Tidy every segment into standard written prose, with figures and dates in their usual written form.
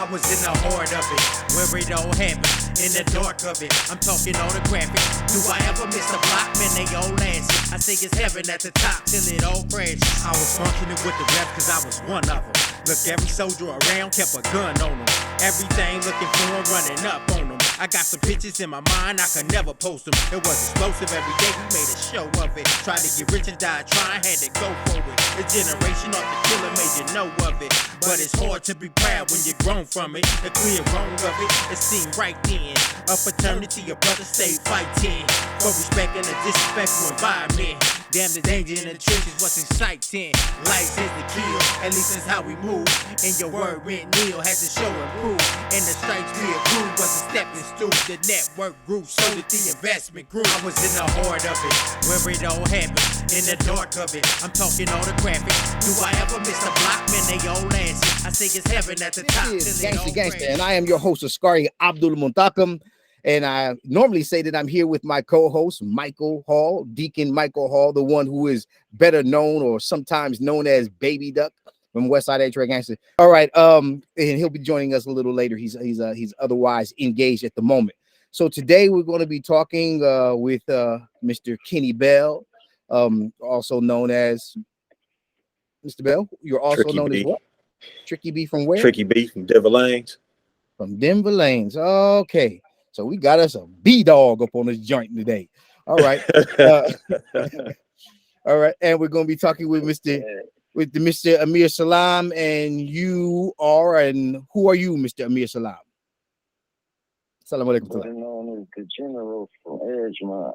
I was in the heart of it, where it all happened, in the dark of it. I'm talking all the graphic. Do I ever miss a block? Man, they all asses. I think it's heaven at the top till it all crashes. I was functioning with the rap cause I was one of them. Look, every soldier around kept a gun on them. Everything looking for them, running up on them. I got some pictures in my mind, I could never post them. It was explosive every day, we made a show of it. Tried to get rich and died trying, had to go for it. A generation off the killer made you know of it. But it's hard to be proud when you're grown from it. The clear wrong of it seemed right then. A fraternity, your brother stay fighting for respect and a disrespectful environment. Damn, the danger in the trenches was exciting. Life is the kill, at least that's how we move. And your word went nil, had to show and prove. And the stripes we approved was a stepping stool. The network grew, so that the investment grew. I was in the heart of it, where it all happened, in the dark of it. I'm talking all the graphic. Do I ever miss a block? Man, they all asses. I think it's heaven at the top. This is Gangsta, and I am your host, Askari Abdul Muntakam. And I normally say that I'm here with my co-host, Michael Hall, Deacon Michael Hall, the one who is better known or sometimes known as Baby Duck from Westside Detroit Gangsta. All right, and he'll be joining us a little later. He's otherwise engaged at the moment. So today we're going to be talking with Mr. Kenny Bell, also known as Mr. Bell. You're also Tricky known B. as what? Tricky B from where? Tricky B from Denver Lanes. From Denver Lanes. Okay. So we got us a B-dog up on this joint today. All right. All right. And we're going to be talking with Mr. Amir Salam. And you are, and who are you, Mr. Amir Salam? Salam alaikum. Better known as the General from Edgemont.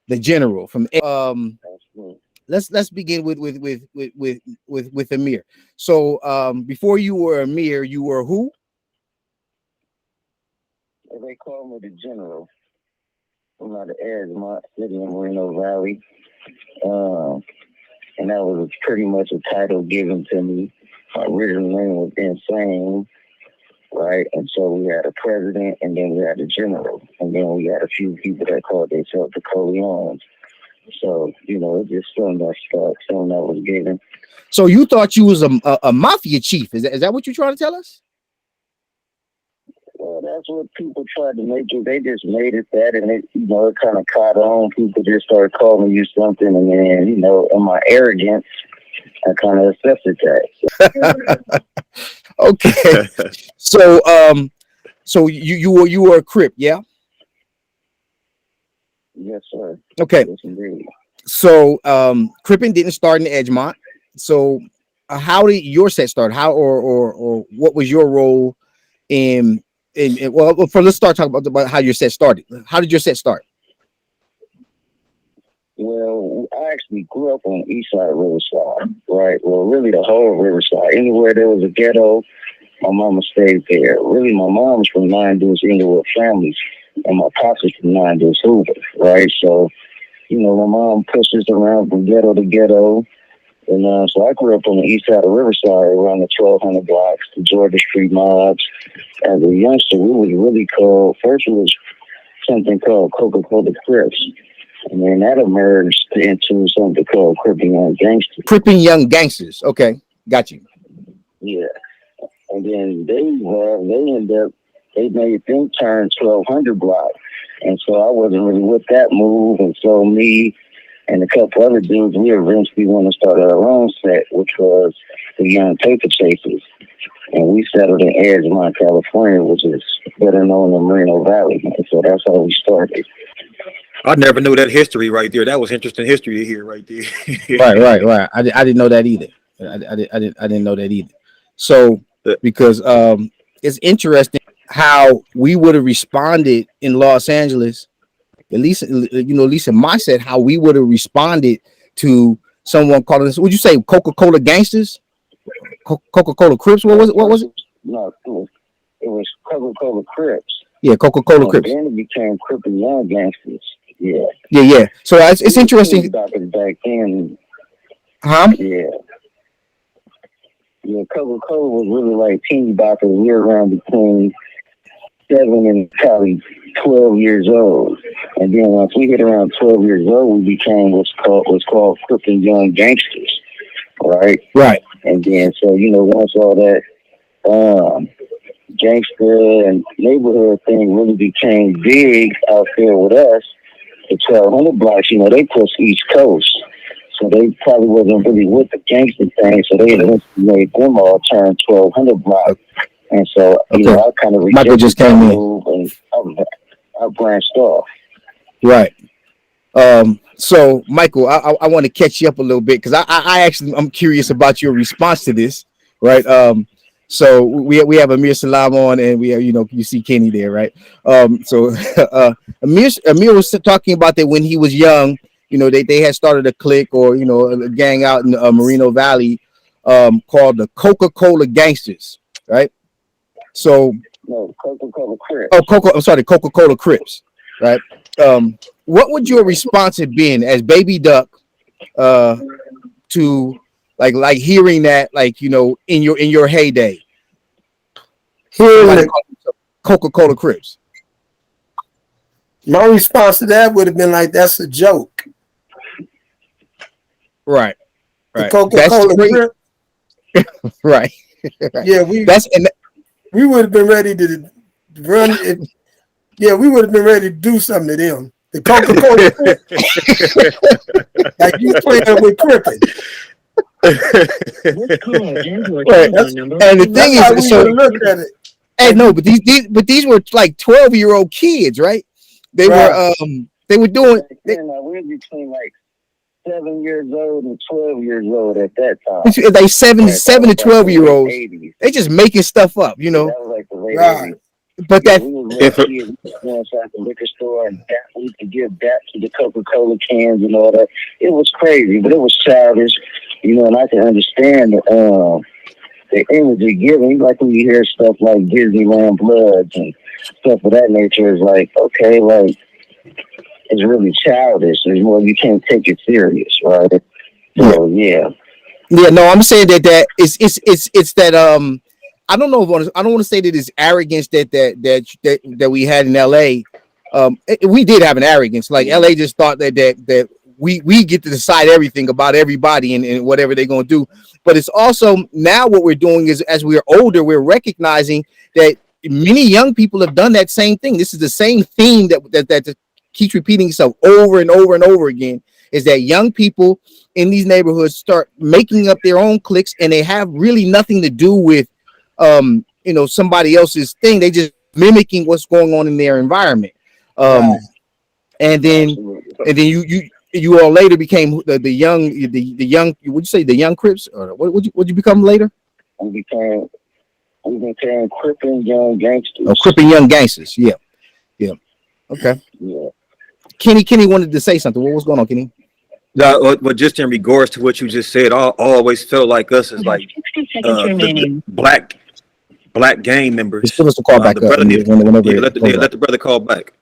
The General from let's begin with Amir. So before you were Amir, you were who? They call me the General. I'm out of Edgemont City in Moreno Valley. And that was pretty much a title given to me. My original name was Insane, right? And so we had a president, and then we had a general, and then we had a few people that called themselves the Corleones. So, you know, it's just something that stuck, something that was given. So you thought you was a mafia chief. Is that what you're trying to tell us? Well, that's what people tried to make it. They just made it that, and it, you know, it kind of caught on. People just started calling you something, and then, you know, in my arrogance, I kind of accepted that. Okay. So you were a Crip, yeah? Yes, sir. Okay. Yes, indeed. So Crippin didn't start in Edgemont. So how did your set start? How or what was your role in well, let's start talking about how your set started. How did your set start? Well, I actually grew up on the east side of Riverside, right? Well, really the whole Riverside. Anywhere there was a ghetto, my mama stayed there. Really, my mom was from Nine Deuce Inglewood families, and my pops was from Nine Deuce Hoover, right? So, you know, my mom pushed us around from ghetto to ghetto. And so I grew up on the east side of Riverside, around the 1200 blocks, the Georgia Street mobs. As a youngster, we was really called, first it was something called Coca-Cola Crips. And then that emerged into something called Crip and Young Gangsters. Crip and Young Gangsters. Okay, got you. Yeah. And then they made them turn 1200 block. And so I wasn't really with that move. And so me and a couple other dudes, we eventually want to start our own set, which was the Young Paper Chasers. And we settled in Edgemont, California, which is better known in Moreno Valley. And so that's how we started. I never knew that history right there. That was interesting history to hear right there. Right. I didn't know that either. I didn't know that either. So because it's interesting how we would have responded in Los Angeles, at least in my set, how we would have responded to someone calling us. Would you say Coca-Cola Gangsters? Coca-Cola Crips? What was it? No, it was Coca-Cola Crips. Yeah, Coca-Cola Crips. Then it became Crip and Young Gangsters. Yeah. So it's interesting. Back then. Huh? Yeah. Yeah, Coca-Cola was really like teeny boppers. We were around between 7 and probably 12 years old. And then once we hit around 12 years old, we became what's called Crip and Young Gangsters. Right. Right. And then, so, you know, once all that, gangster and neighborhood thing really became big out there with us, the 1200 blocks, you know, they pushed East Coast. So they probably wasn't really with the gangster thing. So they made them all turn 1200 blocks. And so, you know, I kind of Michael just came in. And I branched off. Right. So Michael, I want to catch you up a little bit because I'm curious about your response to this, right? So we have Amir Salam on, and we have, you know, you see Kenny there, right? So Amir was talking about that when he was young, you know, they had started a clique or, you know, a gang out in Moreno Valley called the Coca-Cola Gangsters, right? So no, Coca-Cola Crips. I'm sorry, Coca-Cola Crips, right? What would your response have been as Baby Duck to like hearing that, like, you know, in your heyday, hearing Coca-Cola Crips? My response to that would have been like, "That's a joke." Right. The Coca-Cola Crip. Right. Yeah, we would have been ready to run it. Yeah, we would have been ready to do something to them. The Coca-Cola Crip. Like you playing with Crippin'. And the thing is, so look at it. Hey, no, but these were like 12-year-old kids, right? They were doing. We were between like 7 years old and 12 years old at that time. They 7 to 12-year-olds. They just making stuff up, you know. That was like the late 80s. But that we were inside the liquor store and we could give that to the Coca-Cola cans and all that. It was crazy, but it was childish, you know. And I can understand the energy given. Like when you hear stuff like Disneyland Bloods and stuff of that nature, is like, okay, like it's really childish. There's more, you can't take it serious, right? So yeah. No, I'm saying that it's that I don't know if I don't want to say that it's arrogance that we had in LA. We did have an arrogance. Like LA just thought that we get to decide everything about everybody and whatever they're gonna do. But it's also now what we're doing is, as we're older, we're recognizing that many young people have done that same thing. This is the same theme that keeps repeating itself over and over and over again. Is that young people in these neighborhoods start making up their own cliques, and they have really nothing to do with you know, somebody else's thing. They just mimicking what's going on in their environment. And then you all later became the young would you say the young Crips, or what would you become later? We became Crip and Young Gangsters. Oh, Crip and Young Gangsters. Yeah. Okay. Yeah. Kenny wanted to say something. What was going on, Kenny? But just in regards to what you just said, I always felt like us as like the black gang members. Just give us a call back. Let the brother call back.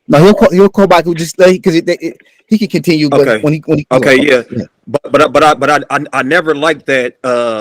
No, he'll call back. We'll just because he can continue. But okay. when he yeah. But I never liked that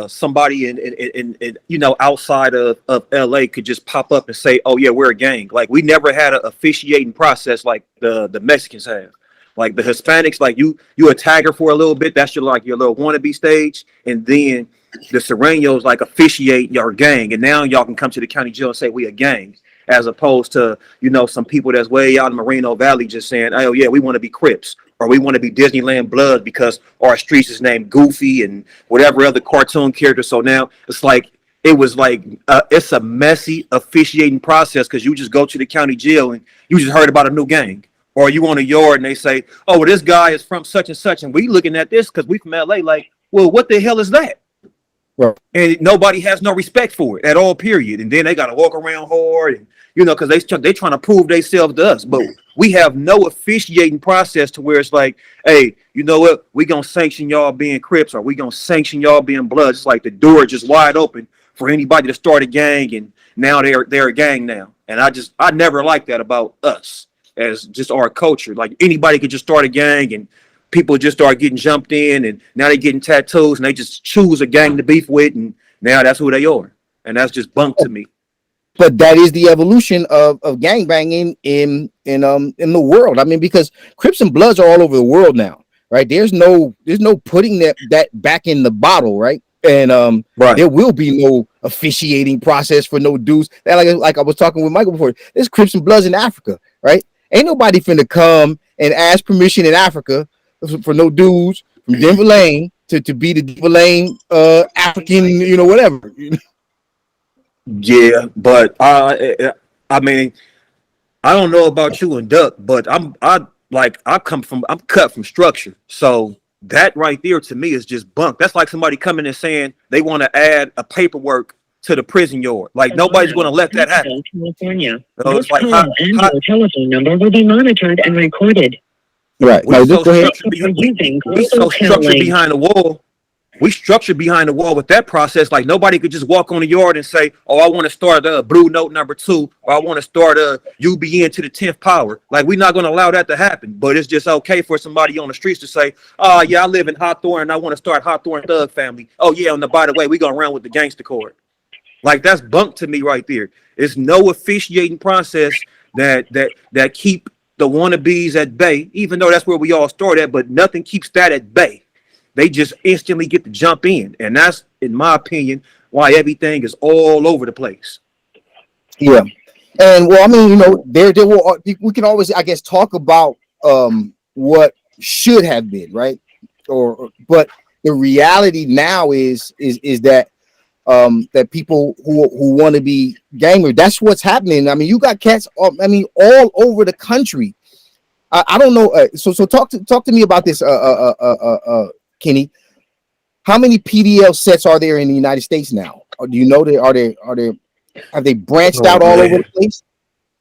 somebody in you know, outside of LA could just pop up and say, oh yeah, we're a gang. Like we never had an officiating process like the Mexicans have. Like the Hispanics, like you a tagger for a little bit. That's your little wannabe stage, and then the Serenos like officiate your gang, and now y'all can come to the county jail and say we a gang, as opposed to, you know, some people that's way out in Moreno Valley just saying, oh yeah, we want to be Crips, or we want to be Disneyland Blood because our streets is named Goofy and whatever other cartoon character. So now it's like it's a messy officiating process because you just go to the county jail and you just heard about a new gang. Or you on a yard and they say, oh, well, this guy is from such and such, and we looking at this because we from LA, like, well, what the hell is that? Right. And nobody has no respect for it at all, period. And then they got to walk around hard, and you know, because they trying to prove themselves to us. But we have no officiating process to where it's like, hey, you know what? We gonna sanction y'all being Crips, or we gonna sanction y'all being Bloods. It's like the door just wide open for anybody to start a gang, and now they're a gang now. And I never liked that about us. As just our culture, like anybody could just start a gang and people just start getting jumped in, and now they're getting tattoos and they just choose a gang to beef with, and now that's who they are, and that's just bunk to me. But that is the evolution of gangbanging in the world. I mean, because Crips and Bloods are all over the world now, right? There's no putting that back in the bottle, right? And right. There will be officiating process for no dues. That like I was talking with Michael before. There's Crips and Bloods in Africa, right? Ain't nobody finna come and ask permission in Africa for no dues from Denver Lane to be the Denver Lane African, whatever. Yeah, but I mean, I don't know about you and Duck, but I'm cut from structure. So that right there to me is just bunk. That's like somebody coming and saying they want to add a paperwork to the prison yard. Like nobody's going to let that happen. California. So This it's like, call and your telephone number will be monitored and recorded. Right. We so structured behind the wall. We structured behind the wall with that process. Like nobody could just walk on the yard and say, "Oh, I want to start a Blue Note number 2, or I want to start a UBN to the 10th power." Like we're not going to allow that to happen. But it's just okay for somebody on the streets to say, "Oh, yeah, I live in Hawthorne and I want to start Hawthorne Thug Family. Oh yeah, and by the way, we're gonna run with the gangster card." Like that's bunk to me right there. It's no officiating process that keep the wannabes at bay, even though that's where we all start at. But nothing keeps that at bay. They just instantly get to jump in, and that's, in my opinion, why everything is all over the place. Yeah, and well, I mean, there will, we can always, I guess, talk about what should have been, right? But the reality now is that that people who want to be gangers, that's what's happening. I mean, you got cats, all over the country. I don't know. So talk to me about this, Kenny. How many PDL sets are there in the United States now? Or do you know have they branched out all over the place?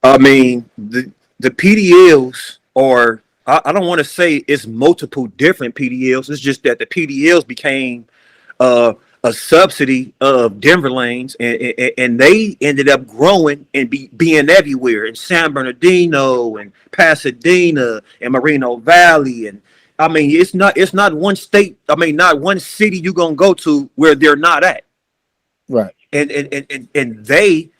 I mean, the PDLs are, I don't want to say it's multiple different PDLs. It's just that the PDLs became a subsidy of Denver Lanes, and they ended up growing and being everywhere in San Bernardino and Pasadena and Moreno Valley. And I mean, it's not one state. I mean, not one city you're gonna go to where they're not at. Right. And they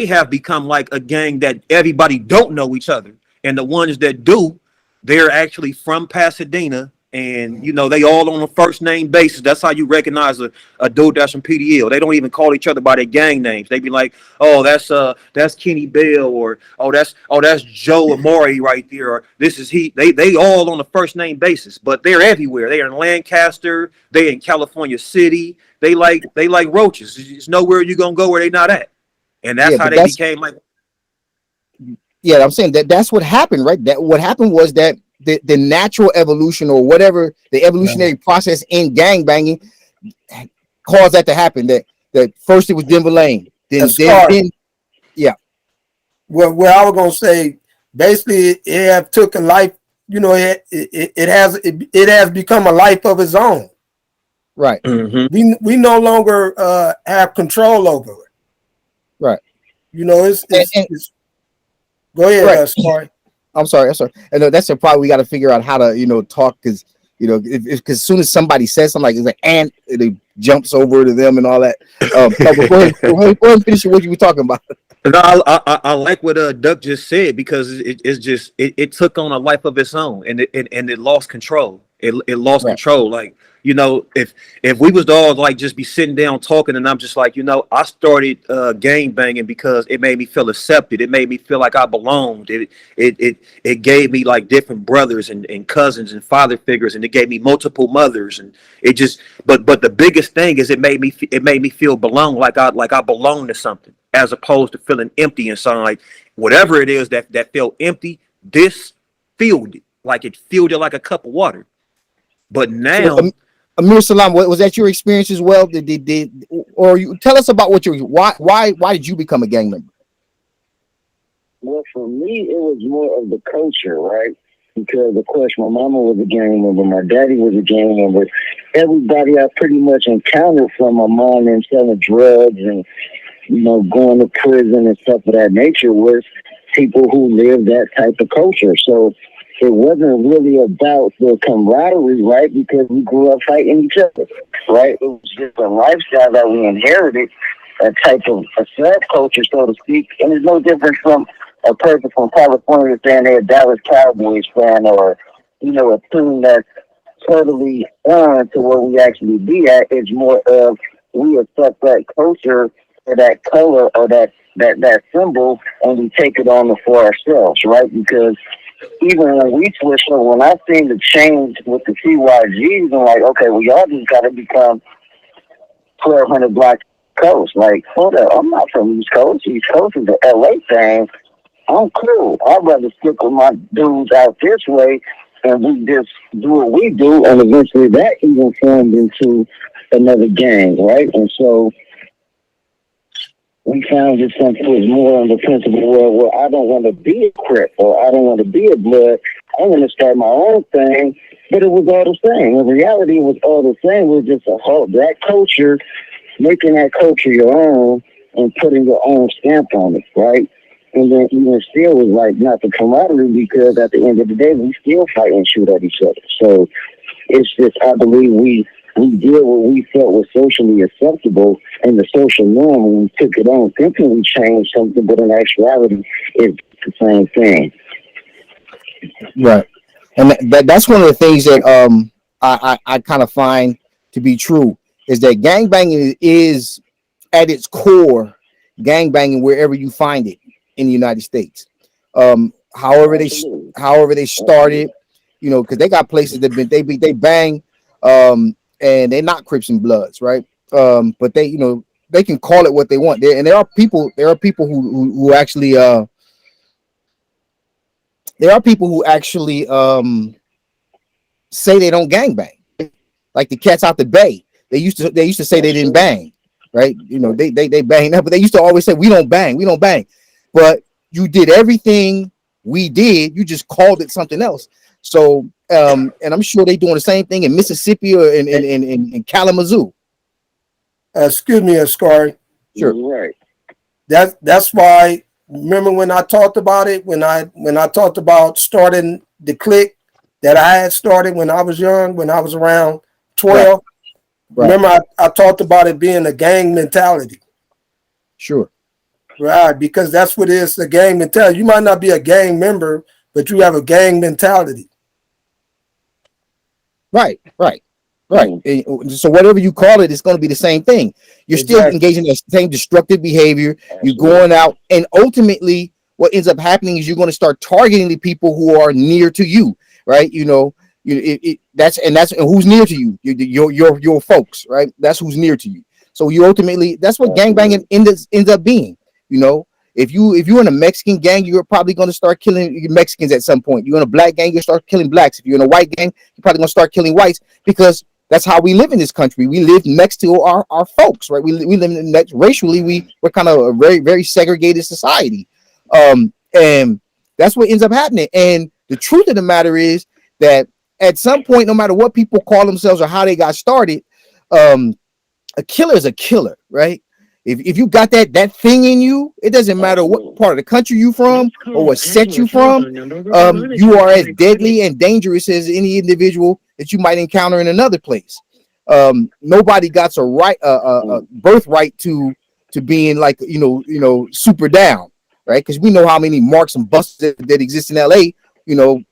have become like a gang that everybody don't know each other, and the ones that do, they're actually from Pasadena, and they all on a first name basis. That's how you recognize a dude that's from PDL. They don't even call each other by their gang names. They be like, "Oh, that's Kenny Bell," or "Oh, that's Joe Amori right there," or "This is he." They all on a first name basis, but they're everywhere. They're in Lancaster. They in California City. They like roaches. There's nowhere you're gonna go where they not at, and that's how they became like. Yeah, I'm saying that's what happened, right? That what happened was that the natural evolution, or whatever, the evolutionary process in gang banging caused that to happen. That first it was Denver Lane, then yeah. Well, I was gonna say, basically, it have took a life. It has become a life of its own. Right. Mm-hmm. We no longer have control over it. Right. It's go ahead. Right. Sorry. I'm sorry. And that's the problem. We got to figure out how to, talk, because because as soon as somebody says something, like it's like ant, it jumps over to them and all that. Go ahead and finish what you were talking about. No, I like what Duck just said, because it took on a life of its own, and it lost control. It lost control. Like, if we was to all like just be sitting down talking, and I'm just like, I started gang banging because it made me feel accepted. It made me feel like I belonged. It gave me like different brothers and cousins and father figures, and it gave me multiple mothers, and it just. But the biggest thing is it made me feel belong, like I belong to something, as opposed to feeling empty inside. Like whatever it is that felt empty, this filled it. Like it filled it like a cup of water. But now, Amir Salam, was that your experience as well? Or you tell us about why did you become a gang member? Well, for me, it was more of the culture, right? Because, of course, my mama was a gang member, my daddy was a gang member. Everybody I pretty much encountered, from my mom and selling drugs and, going to prison and stuff of that nature, was people who lived that type of culture. So it wasn't really about the camaraderie, right? Because we grew up fighting each other, right? It was just a lifestyle that we inherited, a type of a subculture, so to speak. And it's no different from a person from California saying they're a Dallas Cowboys fan, or, a team that's totally on to where we actually be at. It's more of we accept that culture or that color or that symbol, and we take it on for ourselves, right? Because even when we switch up, when I seen the change with the CYGs, I'm like, okay, well, y'all just got to become 1,200 Black Coast. Like, hold up, I'm not from East Coast. East Coast is the LA thing. I'm cool. I'd rather stick with my dudes out this way, and we just do what we do, and eventually that even formed into another gang, right? And so we found that something was more on the principle where I don't want to be a Crip or I don't want to be a Blood. I want to start my own thing, but it was all the same. In reality, it was all the same. It was just a whole that culture, making that culture your own and putting your own stamp on it, right? And then even still was like not the camaraderie, because at the end of the day, we still fight and shoot at each other. So it's just, I believe we did what we felt was socially acceptable and the social norm, and we took it on thinking we changed something, but in actuality, it's the same thing. Right. And that's one of the things that I kind of find to be true, is that gangbanging is at its core gangbanging wherever you find it in the United States. However they started, you know, because they got places that they bang, and they're not Crips and Bloods, right? But they, you know, they can call it what they want. There are people who actually say they don't gangbang, like the cats out the Bay. They used to say they didn't bang, right? You know, they bang up, but they used to always say we don't bang. But you did everything we did, you just called it something else. So and I'm sure they're doing the same thing in Mississippi or in Kalamazoo. Excuse me, Ascari. Sure. Right. That's why. Remember when I talked about it, when I talked about starting the clique that I had started when I was young, when I was around 12. Right. Remember I talked about it being a gang mentality. Sure. Right, because that's what it is, the gang mentality. You might not be a gang member, but you have a gang mentality. Right. So whatever you call it, it's going to be the same thing. You're still engaging in the same destructive behavior. You're going out, and ultimately, what ends up happening is you're going to start targeting the people who are near to you, right? You know, that's who's near to you. Your folks, right? That's who's near to you. So you ultimately, that's what gangbanging ends up being. You know, if you're in a Mexican gang, you're probably going to start killing Mexicans at some point. You're in a black gang, you start killing blacks. If you're in a white gang, you're probably going to start killing whites, because that's how we live in this country. We live next to our folks, right? We live in next racially. We're kind of a very, very segregated society, and that's what ends up happening. And the truth of the matter is that at some point, no matter what people call themselves or how they got started, a killer is a killer, right? If you got that thing in you, it doesn't matter what part of the country you from or what set you from. You are as deadly and dangerous as any individual that you might encounter in another place. Nobody got a birthright to being like you know super down, right? Because we know how many marks and busts that exist in LA. You know,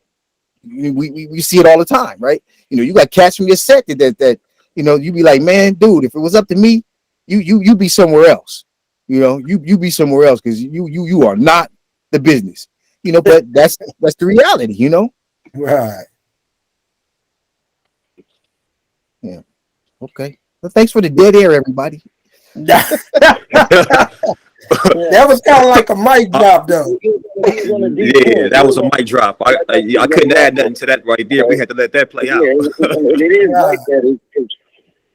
we see it all the time, right? You know, you got cats from your set that you know, you be like, man, dude, if it was up to me, you be somewhere else. You know, you be somewhere else, because you are not the business. You know, but that's the reality, you know? Right. Yeah. Okay. Well, thanks for the dead air, everybody. That was kind of like a mic drop, though. Yeah, that was a mic drop. I couldn't add nothing to that right there. We had to let that play out. It is like that.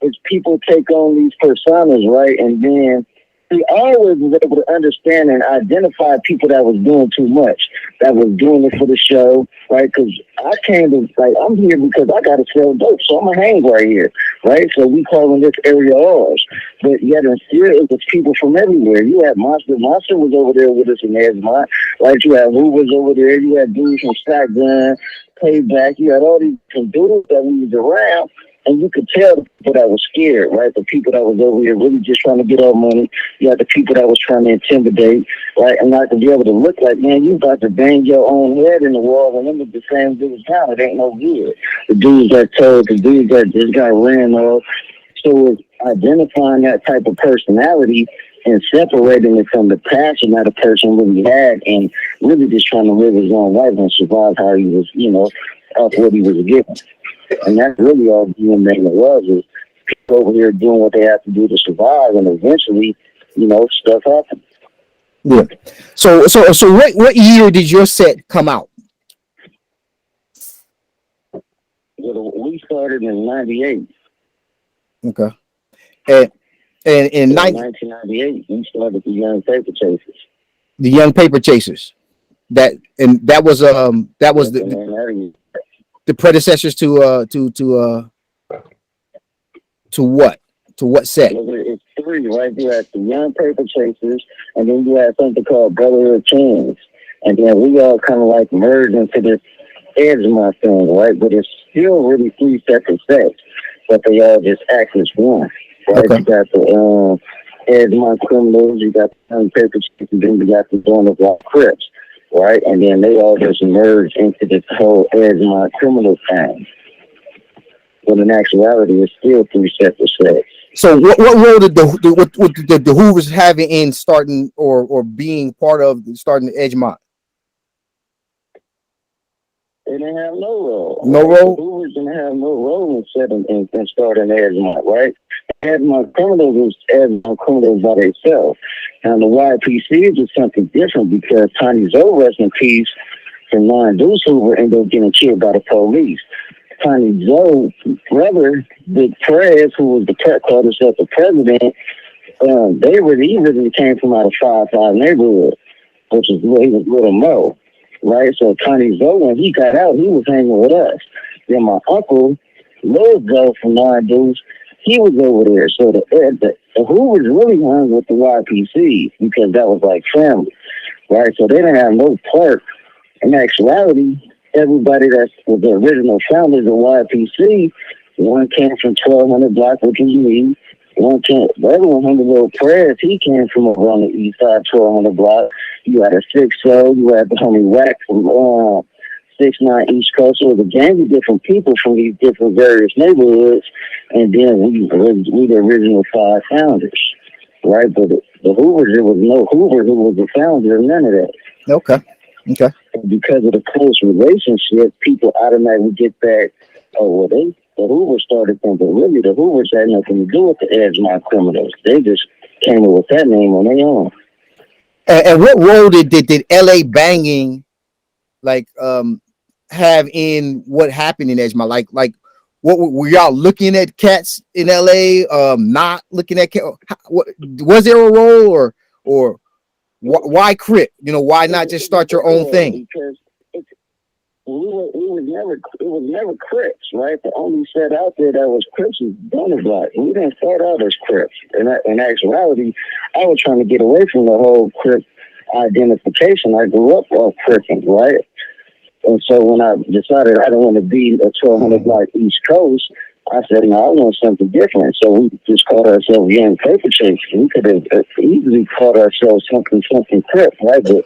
It's people take on these personas, right? And then he always was able to understand and identify people that was doing too much, that was doing it for the show, right? Because I came to, like, I'm here because I got to sell dope, so I'm going to hang right here, right? So we calling this area ours. But yet and still, it was people from everywhere. You had Monster. Monster was over there with us in Edgemont, right? You had Who was over there. You had dudes from Shotgun, Payback. You had all these dudes that we was around. And you could tell the people that was scared, right? The people that was over here really just trying to get our money. You had the people that was trying to intimidate, right? And not to be able to look like, man, you about to bang your own head in the wall, and them are the same dudes now. It ain't no good. The dudes that told, the dudes that just got ran off. So it's identifying that type of personality and separating it from the passion that a person really had, and really just trying to live his own life and survive how he was, off what he was given. And that's really all DNA was, is people over here doing what they have to do to survive, and eventually, stuff happens. Yeah. So what year did your set come out? We started in '98. Okay. And in 1998, we started the Young Paper Chasers. The Young Paper Chasers. That was the predecessors to what? To what set? It's three, right? You had the Young Paper Chasers, and then you had something called Brotherhood Kings. And then we all kind of like merged into this Edgemont thing, right? But it's still really three separate sets, but they all just act as one, right? Okay. You got the Edgemont Criminals, you got the Young Paper Chasers, and then you got the Role of Crips, right? And then they all just merged into this whole Edgemont Criminal thing. But in actuality, it's still three separate sets. So what role did the Hoovers have in starting or being part of starting Edgemont? They didn't have no role. No role? The Hoovers didn't have no role in setting and starting Edgemont, right? Edgemont Criminals was Edgemont Criminals by themselves. Now the YPCs is something different because Tiny Zoe, rest in peace, from Lion Deuce Hoover, ended up getting killed by the police. Tiny Zoe's brother, Big Perez, who was called himself the president, he originally came from out of 5-5 neighborhood, which is where he was Little Mo, right? So Tiny Zoe, when he got out, he was hanging with us. Then my uncle, Lil Zoe from Lion Deuce, he was over there. So the Hoovers really hung with the YPC because that was like family, right? So they didn't have no part. In actuality, everybody that was the original founders of YPC, one came from 1200 block, which is me. The other 100 Little Prayers, he came from over on the east side, 1200 block. You had a 6-0, you had the homie Wack from 6-9 East Coast. So it was a gang of different people from these different various neighborhoods, and then we the original 5 founders, right? But the Hoovers, there was no Hoover who was the founder of none of that. Okay. And because of the close relationship, people automatically get back, the Hoovers started them, but really the Hoovers had nothing to do with the Edgemont Criminals. They just came up with that name on their own. And what role did LA banging have in what happened in Edgemont? Like what were y'all looking at cats in LA? Not looking at cats? What was there a role or why Crip? Why not just start your own thing? Because it was never Crips, right? The only set out there that was Crips was Donner Block. We didn't start out as Crips. In actuality, I was trying to get away from the whole Crip identification. I grew up off Cripping, right? And so when I decided I don't want to be a 1200 block East Coast, I said, no, I want something different. So we just called ourselves Young Paper Chasers. We could have easily called ourselves something Crip, right? But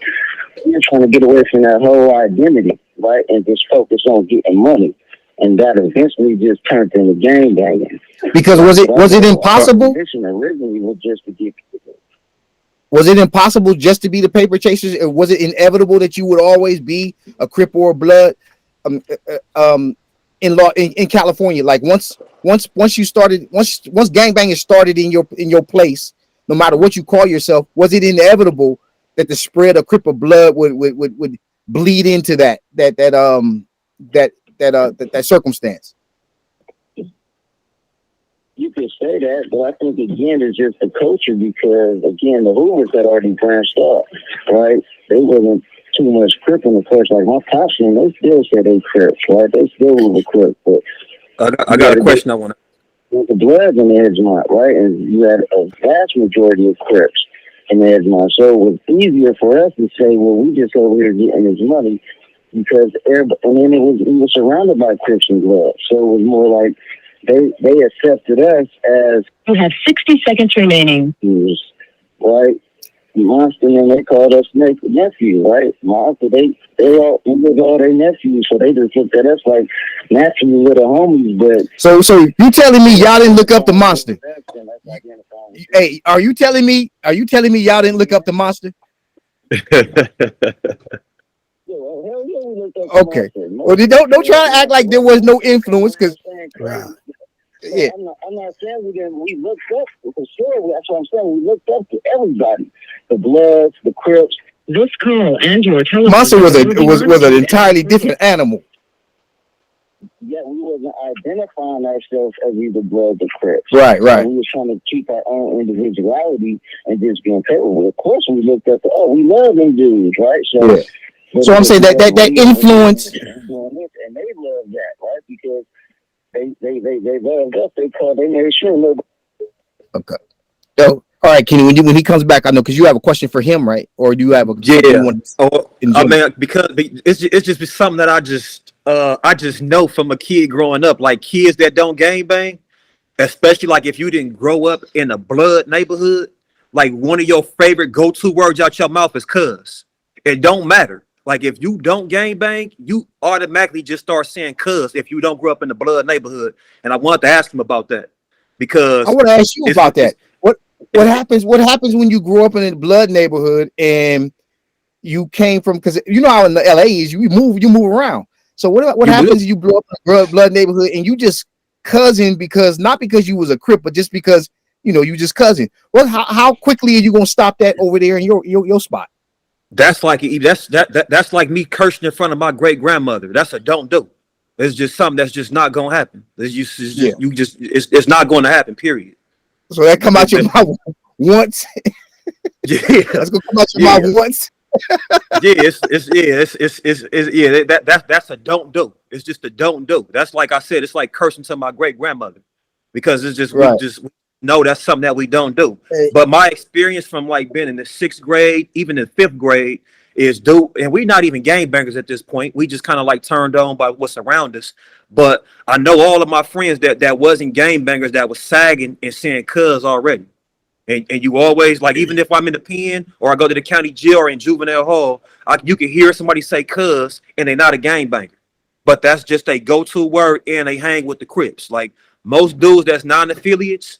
we were trying to get away from that whole identity, right? And just focus on getting money. And that eventually just turned into gang banging. Because was it impossible? Originally was just to get people. Was it impossible just to be the Paper Chasers? Or was it inevitable that you would always be a Crip or a Blood? In California, like once you started, once gangbanging started in your place, no matter what you call yourself, was it inevitable that the spread of Crip or Blood would bleed into that circumstance? You could say that, but I think again it's just the culture because again the Hoovers had already branched off, right? They wasn't too much Crip in the first. Like my pops, they still say they Crips, right? They still were Crip, but I got a question I want to. The Bloods in Edgemont, right? And you had a vast majority of Crips in Edgemont, so it was easier for us to say, well, we just over here getting this money because everybody, and then we were surrounded by Crips and Bloods, so it was more like they accepted us as. You have 60 seconds remaining. Right. Monster and they called us nephew, right? Monster, we was all their nephews, so they just looked at us like nephew with a homies. But so you telling me y'all didn't look up the Monster? Hey, are you telling me y'all didn't look up the Monster? Okay. Well, don't try to act like there was no influence, because yeah, I'm not saying we didn't. We looked up for sure. That's what I'm saying. We looked up to everybody, the Bloods, the Crips. This call and your telephone Monster was an entirely different animal. Yeah, we wasn't identifying ourselves as either Bloods or Crips. Right. So we were trying to keep our own individuality and just being capable. Of course, we looked up to, we love them dudes, right? So, yeah. So I'm saying that influence, and they love that, right? Because they loved us. They made sure nobody. Okay. So, all right, Kenny. When he comes back, I know, because you have a question for him, right? Or do you have a I mean, because it's just something that I just know from a kid growing up. Like, kids that don't gangbang, especially like if you didn't grow up in a blood neighborhood, like one of your favorite go-to words out your mouth is "cuz." It don't matter. Like, if you don't gangbang, you automatically just start saying "cuz" if you don't grow up in the blood neighborhood. And I wanted to ask him about that, because I want to ask you about that. What happens when you grow up in a blood neighborhood and you came from, because you know how in the LA is, you move around. So what happens if you grow up in a blood neighborhood and you just cousin, because not because you was a Crip, but just because you just cousin? Well, how quickly are you gonna stop that over there in your spot? That's like that's like me cursing in front of my great grandmother. That's a don't do. It's just something that's just not gonna happen. It's not going to happen. Period. So that come out your mouth once. Yeah, that's gonna come out your mouth once. That's a don't do. It's just a don't do. That's, like I said, it's like cursing to my great grandmother, because it's just we know that's something that we don't do. But my experience from like being in the 6th grade, even in 5th grade, is and we're not even gangbangers at this point. We just kind of like turned on by what's around us. But I know all of my friends that wasn't gangbangers that was sagging and saying "cuz" already. And you always, like, even if I'm in the pen or I go to the county jail or in juvenile hall, you can hear somebody say "cuz" and they're not a gangbanger. But that's just a go-to word, and they hang with the Crips. Like, most dudes that's non-affiliates,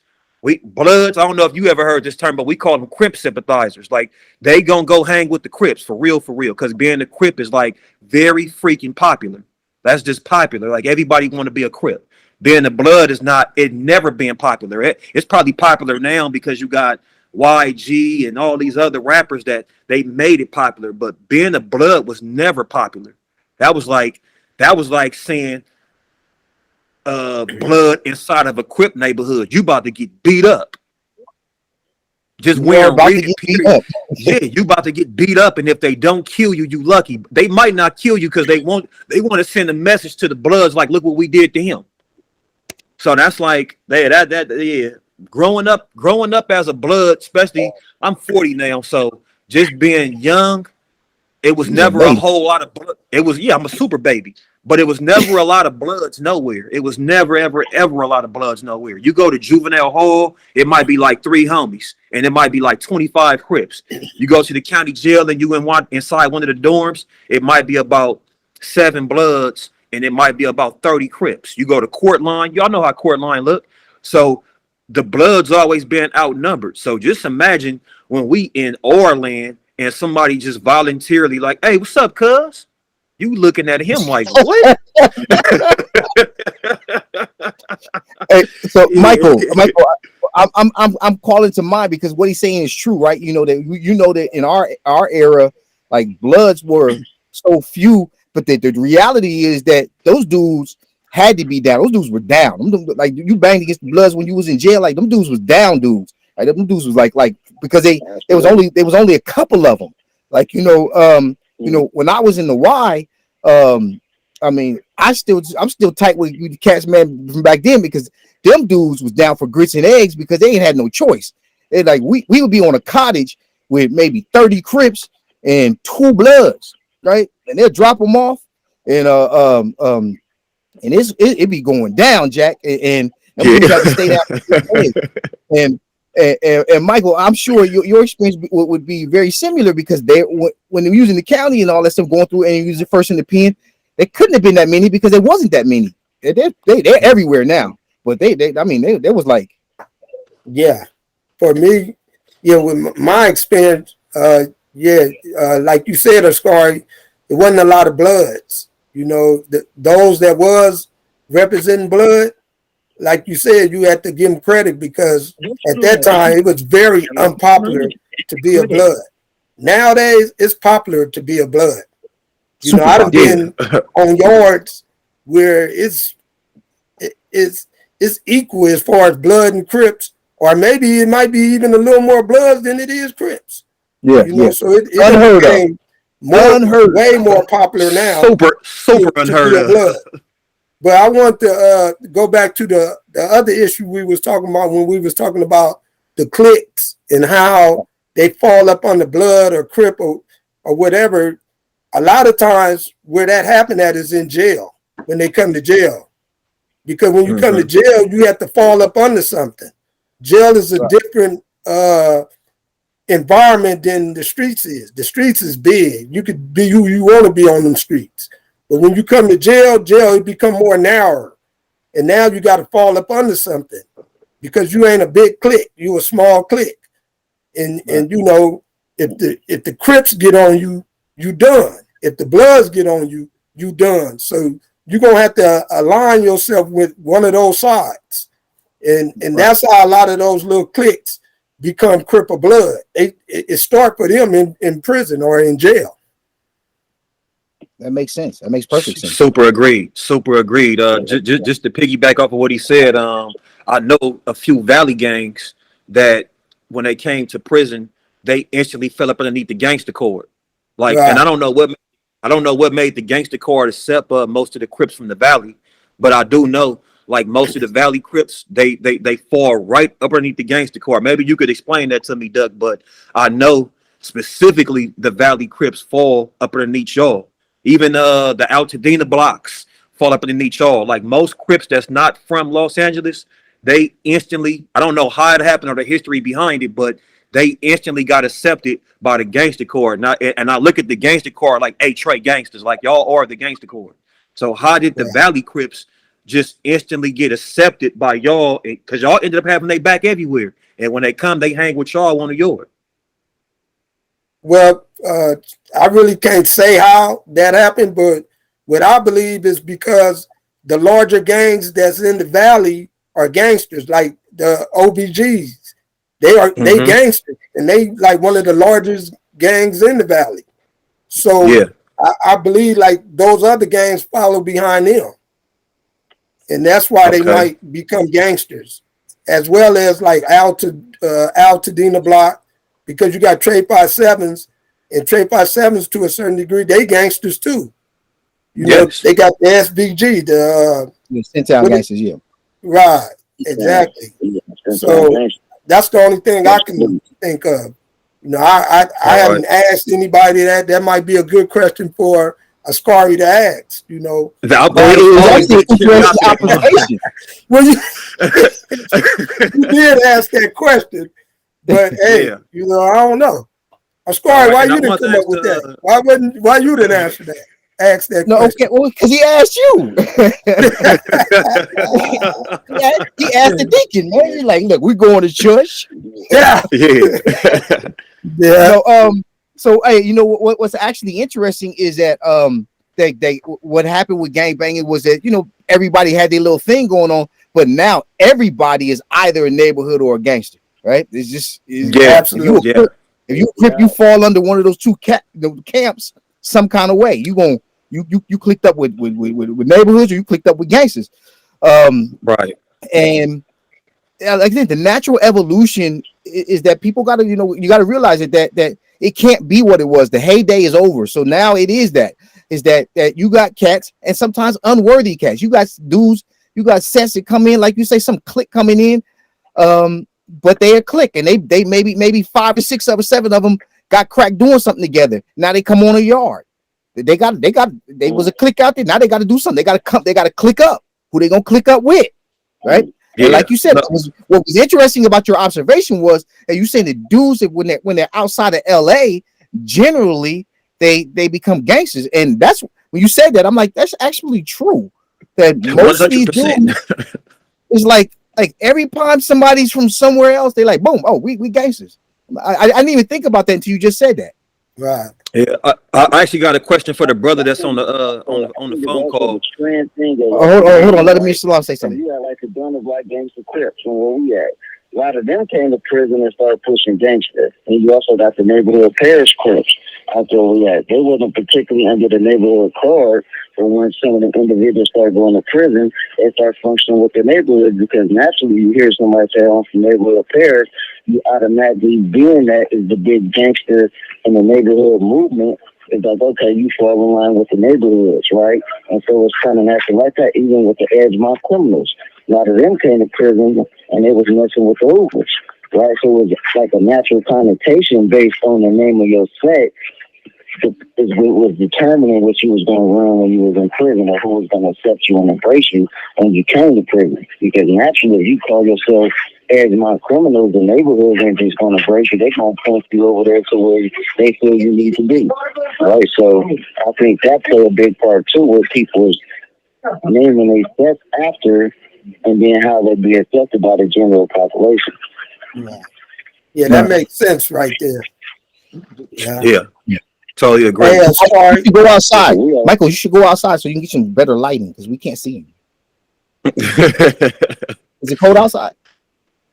Bloods, I don't know if you ever heard this term, but we call them Crip sympathizers. Like, they gonna go hang with the Crips for real, because being a Crip is like very freaking popular. That's just popular. Like, everybody want to be a Crip. Being a Blood is not, it never been popular. It's probably popular now because you got YG and all these other rappers that they made it popular, but being a Blood was never popular. That was like saying blood inside of a Crip neighborhood. You about to get beat up. Just wearing rigged, period. Yeah, you about to get beat up, and if they don't kill you, you lucky. They might not kill you because they want to send a message to the Bloods like, look what we did to him. So that's like growing up as a Blood, especially, I'm 40 now, so just being young, it was never a whole lot of blood. It was, I'm a super baby, but it was never a lot of Bloods nowhere. It was never, ever, ever a lot of Bloods nowhere. You go to juvenile hall, it might be like 3 homies, and it might be like 25 Crips. You go to the county jail and you inside one of the dorms, it might be about 7 Bloods, and it might be about 30 Crips. You go to court line, y'all know how court line look. So the Bloods always been outnumbered. So just imagine when we in Orland and somebody just voluntarily like, "Hey, what's up, cuz?" You looking at him like, what? Hey, so Michael, I'm calling to mind because what he's saying is true, right? You know that in our era, like, Bloods were so few, but the reality is that those dudes had to be down. Those dudes were down. Like, you banged against the Bloods when you was in jail. Like, them dudes was down dudes. Like, them dudes was like because there was only a couple of them. Like, when I was in the Y, I mean, I'm still tight with you cats, man, from back then, because them dudes was down for grits and eggs because they ain't had no choice. They like we would be on a cottage with maybe 30 Crips and 2 Bloods, right? And they'll drop them off, and it be going down, Jack, and we have to stay down. And Michael, I'm sure your experience would be very similar because when they're using the county and all that stuff going through and using first in the pen, there couldn't have been that many because there wasn't that many. They're everywhere now, but they was like, yeah, for me, with my experience, like you said, Ascari, it wasn't a lot of bloods. Those that was representing blood, like you said, you had to give them credit because at that time it was very unpopular to be a blood. Nowadays, it's popular to be a blood. I've been on yards where it's equal as far as blood and Crips, or maybe it might be even a little more bloods than it is Crips. So it became way more popular now. Super unheard of. But I want to go back to the other issue we was talking about when we was talking about the cliques and how they fall up on the blood or Crip or whatever. A lot of times where that happened at is in jail, when they come to jail. Because when you come to jail, you have to fall up under something. Jail is a different environment than the streets is. The streets is big. You could be who you want to be on them streets. But when you come to jail it become more narrow. And now you got to fall up under something because you ain't a big clique. You a small clique. And if the Crips get on you, you done. If the Bloods get on you, you done. So you're going to have to align yourself with one of those sides. And that's how a lot of those little cliques become Crip or Blood. It start for them in prison or in jail. That makes sense. That makes perfect sense. Super agreed. Just to piggyback off of what he said, I know a few Valley gangs that when they came to prison, they instantly fell up underneath the gangster code. And I don't know what made the gangster code accept most of the Crips from the Valley, but I do know most of the Valley Crips, they fall right up underneath the gangster code. Maybe you could explain that to me, Doug, but I know specifically the Valley Crips fall up underneath y'all. Even the Altadena blocks fall up underneath y'all. Most Crips that's not from Los Angeles, they instantly, I don't know how it happened or the history behind it, but they instantly got accepted by the gangster corps. And I look at the gangster corps like, hey, Trey gangsters, y'all are the gangster corps. So how did the Valley Crips just instantly get accepted by y'all? Because y'all ended up having their back everywhere. And when they come, they hang with y'all on the yard. Well, I really can't say how that happened, but what I believe is because the larger gangs that's in the Valley are gangsters, like the OBGs. They gangsters, and they one of the largest gangs in the Valley. So I believe those other gangs follow behind them, and that's why they might become gangsters, as well as Altadena block. Because you got Trey 5-7s, and Trey 5-7s to a certain degree, they gangsters too. They got the SBG, the Centown gangsters, right, exactly. So that's the only thing I can think of. I haven't asked anybody that. That might be a good question for Ascari to ask. Well, you did ask that question. But hey, I don't know. Ascari, why you didn't come up with that? Why you didn't answer that? Ask that question. Okay, well, because he asked you. He asked the deacon, man. He's like, look, we're going to church. Yeah. So hey, what's actually interesting is that what happened with gangbanging was that everybody had their little thing going on, but now everybody is either a neighborhood or a gangster. Right? Absolutely. If you Crip, you fall under one of those two camps some kind of way. You clicked up with neighborhoods, or you clicked up with gangsters. Right. And like I said, the natural evolution is that people got to you got to realize that it can't be what it was. The heyday is over. So now it is that you got cats, and sometimes unworthy cats. You got dudes, you got sets that come in, like you say, some clique coming in. But they a clique, and they maybe 5 or 6 or 7 of them got cracked doing something together. Now they come on a yard. They was a clique out there. Now they got to do something. They got to click up. Who they gonna click up with, right? And like you said, what was interesting about your observation was that you saying the dudes that when they're outside of LA, generally they become gangsters. And that's when you said that, I'm like, that's actually true. That most 100%. Of these dudes is like every time somebody's from somewhere else, they like, boom, oh, we gangsters. I didn't even think about that until you just said that. Right. Yeah, I actually got a question for the brother that's on the phone call. Hold on. Let me say something. You got like a gun of like gangster Crips from where we at. A lot of them came to prison and started pushing gangster. And you also got the neighborhood parish Crips out there where we at. They wasn't particularly under the neighborhood card, but when some of the individuals started going to prison, they start functioning with the neighborhood because naturally you hear somebody say, I'm from neighborhood parish, you automatically being that is the big gangster in the neighborhood movement. It's like, okay, you fall in line with the neighborhoods, right? And so it's kind of natural like that, even with the Edgemont criminals. A lot of them came to prison and they was messing with the Hoovers, right? So it was like a natural connotation based on the name of your set. It was determining what you was going to run when you was in prison or who was going to accept you and embrace you when you came to prison. Because naturally, if you call yourself Edgemont criminals, the neighborhoods ain't just going to embrace you. They're going to point you over there to where they feel you need to be. Right? So I think that played a big part too, where people is naming their steps after and then how they be accepted by the general population. Yeah, that makes sense right there. Yeah. Totally agree. Hey, sorry. You should go outside. Michael, you should go outside so you can get some better lighting because we can't see you. Is it cold outside?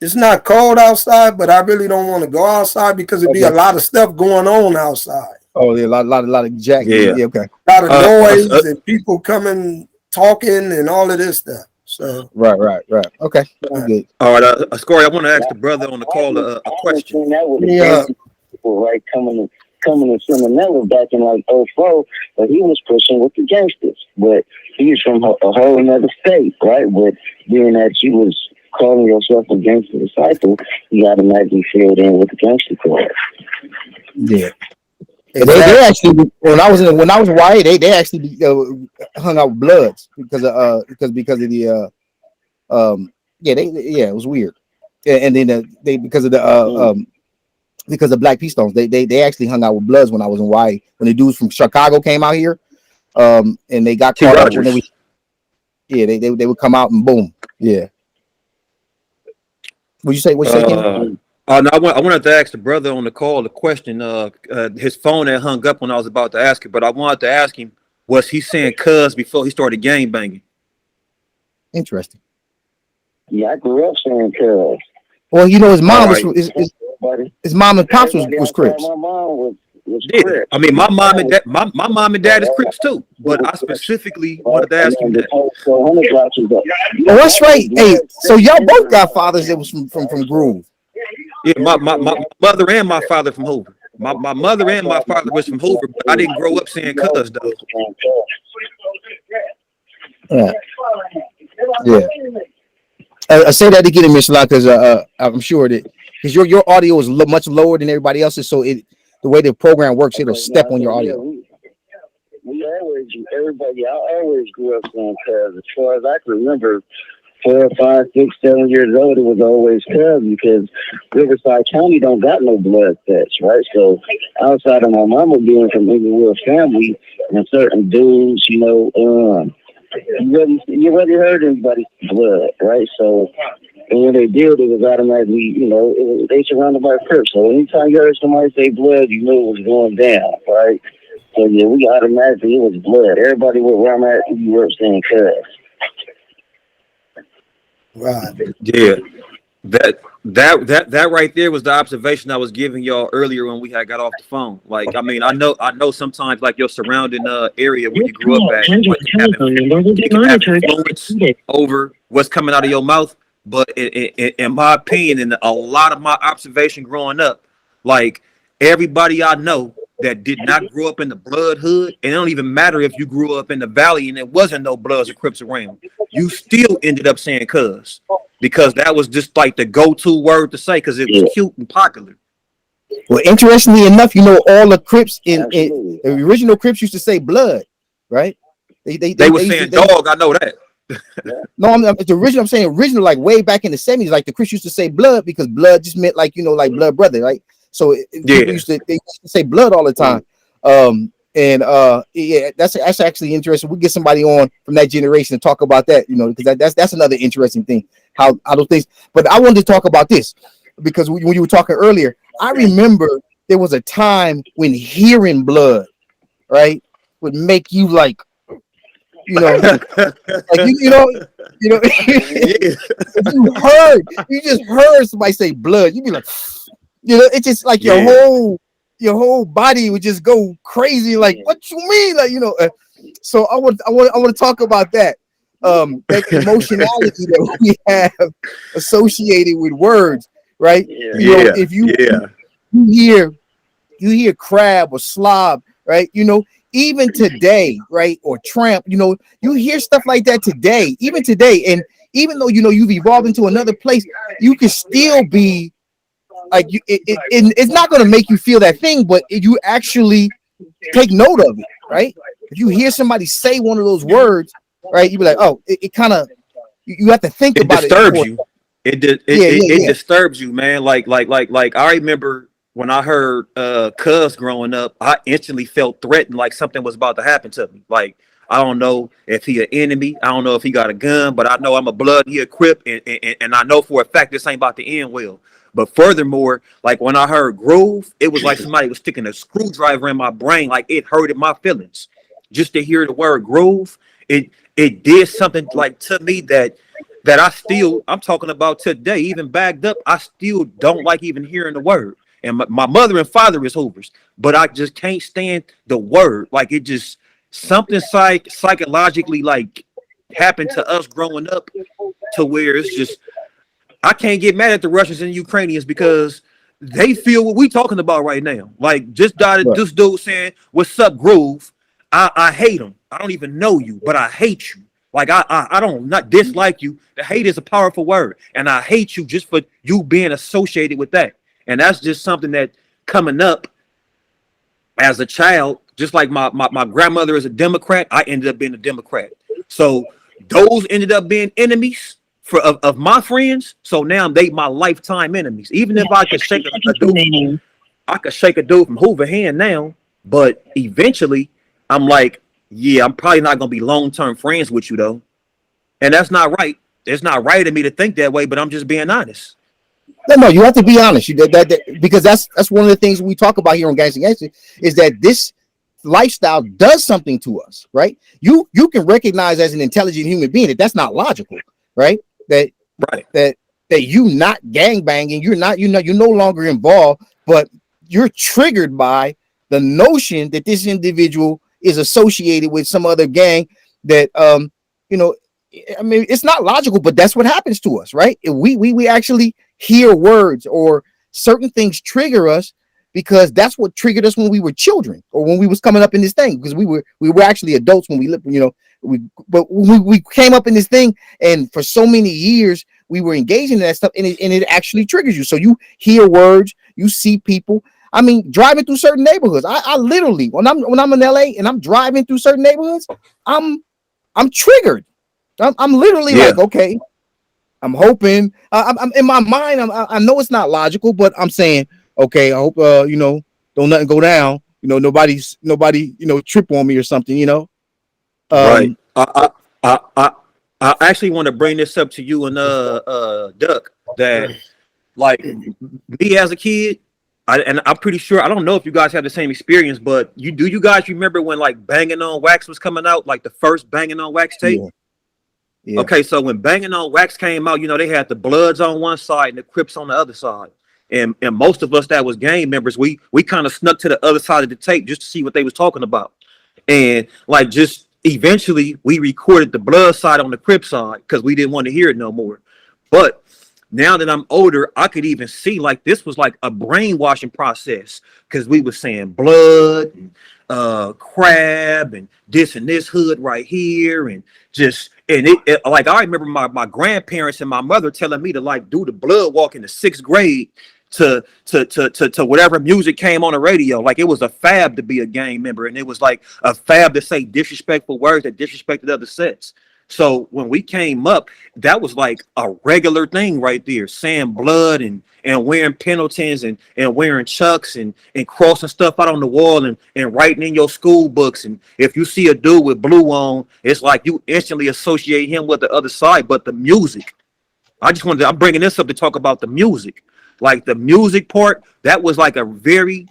It's not cold outside, but I really don't want to go outside because it'd be a lot of stuff going on outside. Oh, yeah, a lot of jack. Yeah, okay. A lot of noise and people coming, talking, and all of this stuff. So right. Okay, good. All right, Scary, I want to ask the brother on the call a question. People, right, coming to Cinnamella back in like 2004, but he was pushing with the gangsters. But he's from a whole another state, right? But being that you was calling yourself a gangster disciple, you automatically filled in with the gangster club. Yeah. They actually when I was in YA, they actually hung out with Bloods because of the it was weird. And then they because of the because of Black P Stones, they actually hung out with Bloods when I was in YA. When the dudes from Chicago came out here, and they got caught up when they would come out and boom. Yeah. What you say? No, I wanted to ask the brother on the call a question. His phone had hung up when I was about to ask it, but I wanted to ask him, was he saying cuz before he started gang banging? Interesting. Yeah, I grew up saying cuz. Well, you know, his mom his mom and pops was Crips. My mom was yeah, Crips. I mean, my mom and dad is Crips too, but I specifically wanted to ask him that. Oh, that's right. Hey, so y'all both got fathers that was from Groove. Yeah, my mother and my father from Hoover. My mother and my father was from Hoover, but I didn't grow up saying cuz though. Yeah. I say that again, Miss Locke, because I'm sure that because your audio is much lower than everybody else's, so the way the program works, it'll step on your audio. I always grew up saying cuz. As far as I can remember, 4, 5, 6, 7 years old, it was always cuz because Riverside County don't got no blood sets, right? So outside of my mama being from Inglewood family and certain dudes, you know, you already heard anybody's blood, right? So and when they did, it was automatically, you know, they surrounded by Crips. So anytime you heard somebody say blood, you knew it was going down, right? So yeah, we automatically, it was blood. Everybody where I'm at, we were saying cuz. right. Yeah, that right there was the observation I was giving y'all earlier when we had got off the phone. Like, I mean, I know sometimes like your surrounding area where you grew up at, like, you can have influence over what's coming out of your mouth. But in my opinion, and a lot of my observation growing up, like everybody I know that did not grow up in the blood hood, and it don't even matter if you grew up in the valley and there wasn't no Bloods or Crips around, you still ended up saying cuz, because that was just like the go-to word to say because it was cute and popular. Well, interestingly enough, you know, all the Crips in the original Crips used to say blood, right? They were saying dog. I know that. No, it's original. I'm saying original, like way back in the 70s. Like the Crips used to say blood because blood just meant like, like blood brother, right? So people used to say blood all the time. Yeah, that's actually interesting. We get somebody on from that generation to talk about that, because that's another interesting thing. How those things. But I wanted to talk about this because when you were talking earlier, I remember there was a time when hearing blood, right, would make you like, like you just heard somebody say blood, you'd be like, it's just like your whole body would just go crazy. Like, what you mean? Like, so I want to talk about that. That emotionality that we have associated with words, right? If you hear crab or slob, right? Even today, right? Or tramp, you hear stuff like that today, even today. And even though, you've evolved into another place, you can still be like, it's not going to make you feel that thing, but you actually take note of it, right? If you hear somebody say one of those words, right, you be like, oh, it kind of, you have to think about it. It disturbs you, man. Like I remember when I heard Cuz growing up, I instantly felt threatened, like something was about to happen to me. Like, I don't know if he an enemy, I don't know if he got a gun, but I know I'm a blood, he a Crip, and I know for a fact this ain't about to end well. But furthermore, like when I heard groove, it was like somebody was sticking a screwdriver in my brain, like it hurted my feelings. Just to hear the word groove, it did something like to me that I'm talking about today, even bagged up, I still don't like even hearing the word. And my mother and father is Hoovers, but I just can't stand the word. Like it just something psychologically like happened to us growing up to where it's just I can't get mad at the Russians and Ukrainians because they feel what we talking about right now. Like just this dude saying, "What's up, Groove?" I hate him. I don't even know you, but I hate you. Like I don't not dislike you. The hate is a powerful word, and I hate you just for you being associated with that. And that's just something that coming up as a child, just like my grandmother is a Democrat, I ended up being a Democrat. So those ended up being enemies of my friends. So now they my lifetime enemies. Even if I could shake a dude from Hoover hand now, but eventually I'm like, yeah, I'm probably not gonna be long-term friends with you though. And that's not right. It's not right of me to think that way, but I'm just being honest. No, you have to be honest. Because that's one of the things we talk about here on Gangsta-Gangsta is that this lifestyle does something to us, right? You can recognize as an intelligent human being that's not logical, right? That you not gangbanging, you're no longer involved, but you're triggered by the notion that this individual is associated with some other gang that I mean, it's not logical, but that's what happens to us, right? We actually hear words or certain things trigger us because that's what triggered us when we were children or when we was coming up in this thing, because we were actually adults when we lived, but we came up in this thing, and for so many years we were engaging in that stuff, and it actually triggers you. So you hear words, you see people. I mean, driving through certain neighborhoods, I literally when I'm in LA and I'm driving through certain neighborhoods, I'm triggered. I'm literally like, okay, I'm hoping. I'm in my mind. I know it's not logical, but I'm saying, okay, I hope don't nothing go down. Nobody trip on me or something. Right. I actually want to bring this up to you and Duck, that like me as a kid, and I'm pretty sure, I don't know if you guys have the same experience, but you guys remember when like Banging on Wax was coming out, like the first Banging on Wax tape? Yeah. Okay, so when Banging on Wax came out, they had the Bloods on one side and the Crips on the other side. And most of us that was gang members, we kind of snuck to the other side of the tape just to see what they was talking about. And like just eventually we recorded the Blood side on the Crip side because we didn't want to hear it no more. But now that I'm older, I could even see like this was like a brainwashing process because we were saying blood and crab and this hood right here and just it like I remember my grandparents and my mother telling me to like do the blood walk in the 6th grade to whatever music came on the radio. Like it was a fab to be a gang member, and it was like a fab to say disrespectful words that disrespected other sets. So when we came up, that was like a regular thing right there, saying blood and wearing Pendletons and wearing Chucks and crossing stuff out on the wall and writing in your school books. And if you see a dude with blue on, it's like you instantly associate him with the other side. But the music, I'm bringing this up to talk about the music. Like the music part, that was like a very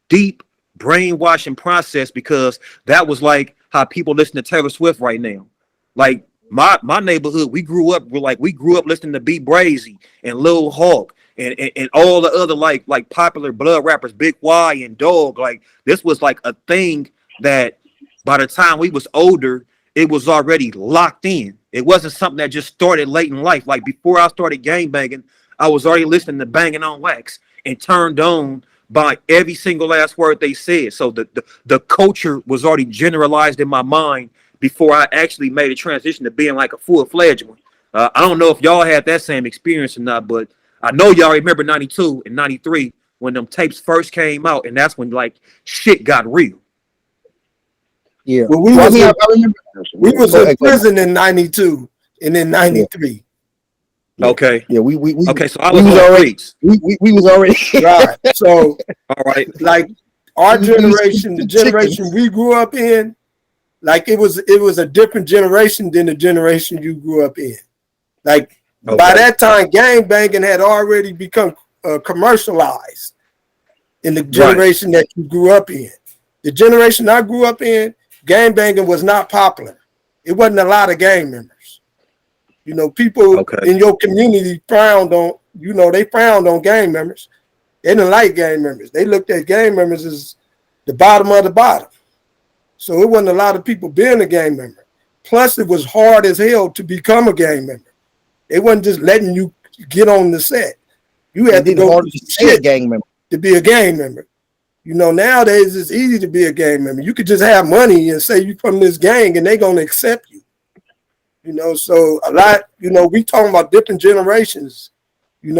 deep brainwashing process, because that was like how people listen to Taylor Swift right now. Like my neighborhood, we grew up listening to B Brazy and Lil Hawk and all the other like popular blood rappers, Big Y and Dog. Like this was like a thing that by the time we was older, it was already locked in. It wasn't something that just started late in life. Like before I started gangbanging, I was already listening to Banging on Wax and turned on by every single last word they said. So the culture was already generalized in my mind before I actually made a transition to being like a full-fledged one. I don't know if y'all had that same experience or not, but I know y'all remember 92 and 93 when them tapes first came out, and that's when like shit got real. Yeah. Well, I remember we was in prison in 92 and in 93. Yeah. Okay. Yeah, we okay, so I was already we was already right. So all right. Like our generation, the generation we grew up in, like it was a different generation than the generation you grew up in. Like by that time, gang banging had already become commercialized in the generation that you grew up in. The generation I grew up in, gang banging was not popular. It wasn't a lot of gang members. You know, people in your community frowned on, they frowned on gang members. They didn't like gang members. They looked at gang members as the bottom of the bottom. So it wasn't a lot of people being a gang member. Plus, it was hard as hell to become a gang member. They wasn't just letting you get on the set. You had to go to shit gang member to be a gang member. You know, nowadays it's easy to be a gang member. You could just have money and say you from this gang and they're going to accept you. You know, so a lot, we talking about different generations,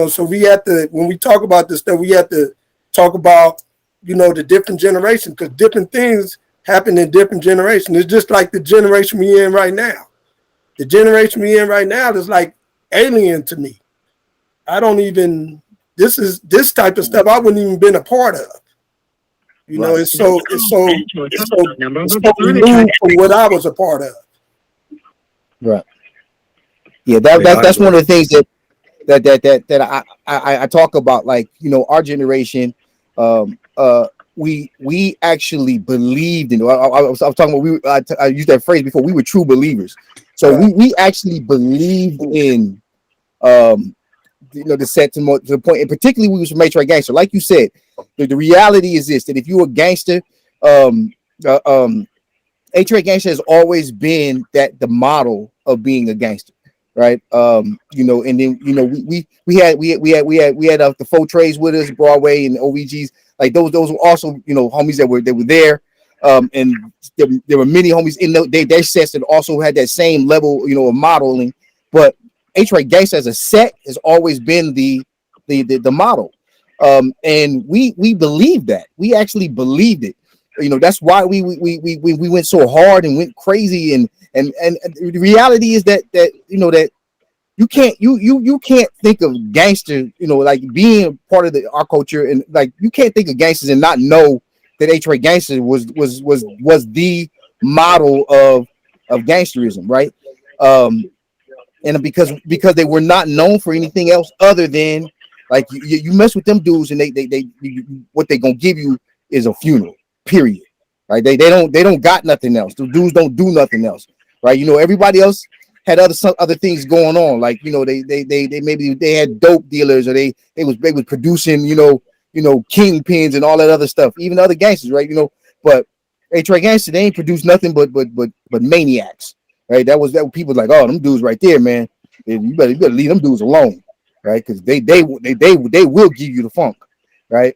so we have to, when we talk about this stuff, we have to talk about, the different generations, because different things happen in different generations. It's just like the generation we in right now. The generation we in right now is like alien to me. This type of stuff I wouldn't even been a part of. It's so removed from what I was a part of. Right. Yeah, that's one of the things that I talk about. Like, our generation, we actually believed in. I was talking about I used that phrase before. We were true believers. So we actually believed in the set to the point, and particularly we was from H-Track Gangster. Like you said, the reality is this: that if you're a gangster, H-Track Gangsta has always been the model of being a gangster, right? And then we had the Four Trays with us, Broadway and OVGs, like those were also homies that were there, and there were many homies in their sets that also had that same level of modeling, but H-Track Gangsta as a set has always been the model, and we believed that. We actually believed it. That's why we went so hard and went crazy, and the reality is that you can't think of gangster, like being part of our culture, and like you can't think of gangsters and not know that H-Track Gangsta was the model of gangsterism, right? And because they were not known for anything else other than like you mess with them dudes and they what they gonna give you is a funeral. Period. Right? They don't got nothing else. The dudes don't do nothing else. Right? Everybody else had other things going on. Like they maybe they had dope dealers, or they was producing kingpins and all that other stuff. Even other gangsters, right? But H-Track Gangsta, they ain't produced nothing but maniacs. Right? That people like, oh, them dudes right there, man. You better leave them dudes alone, right? Because they will give you the funk, right?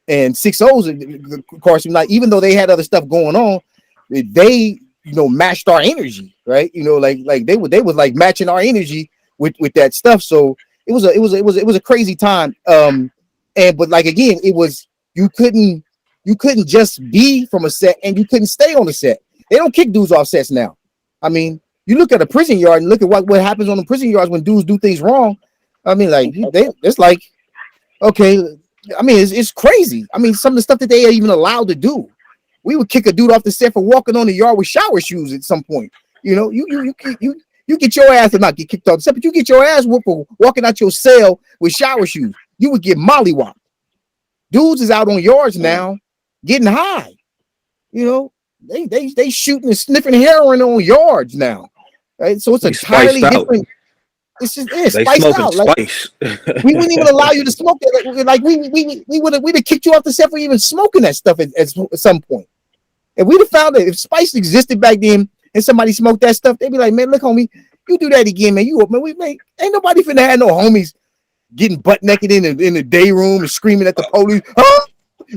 And 6-0s, of course, like even though they had other stuff going on, they matched our energy, right? Like they was like matching our energy with that stuff. So it was a crazy time. But like again, it was you couldn't just be from a set and you couldn't stay on the set. They don't kick dudes off sets now. I mean, you look at a prison yard and look at what happens on the prison yards when dudes do things wrong. I mean, like it's like, okay, I mean, it's crazy. I mean, some of the stuff that they are even allowed to do. We would kick a dude off the set for walking on the yard with shower shoes at some point. You know, you get your ass, and not get kicked off the set, but you get your ass whooped for walking out your cell with shower shoes. You would get mollywopped. Dudes is out on yards now, getting high. You know, they shooting and sniffing heroin on yards now. Right? So it's entirely different. It's just spiced out. Like, we wouldn't even allow you to smoke that. Like we'd have kicked you off the set for even smoking that stuff at some point. If we'd have found that if Spice existed back then and somebody smoked that stuff, they'd be like, man, look, homie, you do that again, man. You up, man. Ain't nobody finna have no homies getting butt naked in the day room and screaming at the police. Huh?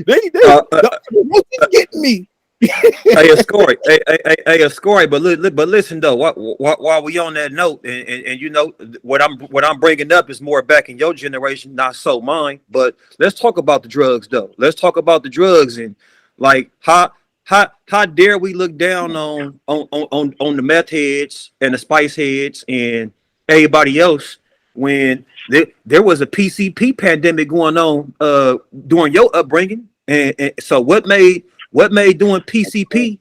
They getting me. Hey, a score. But listen though, while we on that note, and you know what I'm bringing up is more back in your generation, not so mine. But let's talk about the drugs though. Let's talk about the drugs and like how dare we look down on the meth heads and the spice heads and everybody else when there was a PCP pandemic going on during your upbringing, and so what made doing PCP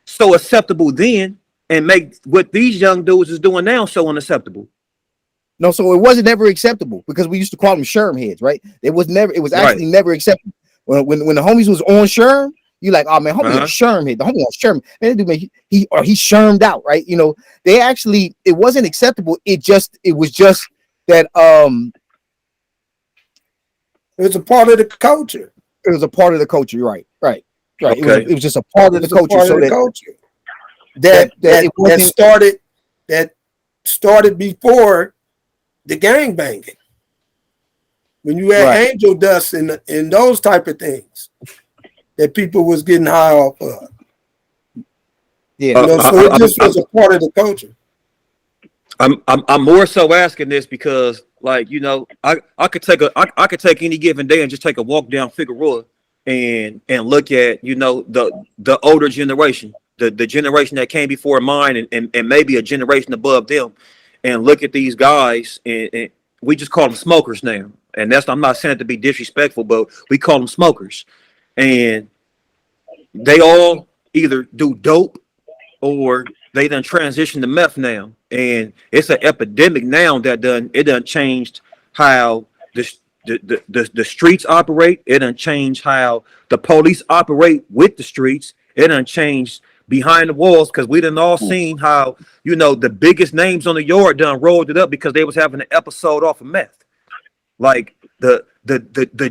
so acceptable then and make what these young dudes is doing now so unacceptable? No, so it wasn't ever acceptable because we used to call them Sherm heads, right? It was actually never acceptable. When the homies was on Sherm, you like, oh man, homie on Sherm head. The homie on Sherm, man, he Shermed out, right? You know, it wasn't acceptable. It was just that it was a part of the culture. It was a part of the culture, right. Okay. It was just a part of the culture. That started before the gang banging. When you had angel dust and those type of things that people was getting high off of. Yeah. So it just was a part of the culture. I'm more so asking this because, like, you know, I could take any given day and just take a walk down Figueroa and look at, you know, the older generation, the generation that came before mine and maybe a generation above them, and look at these guys and we just call them smokers now. And I'm not saying it to be disrespectful, but we call them smokers. And they all either do dope or they done transition to meth now. And it's an epidemic now that done changed how the streets operate. It done changed how the police operate with the streets. It done changed behind the walls because we done all seen how, you know, the biggest names on the yard done rolled it up because they was having an episode off of meth. Like the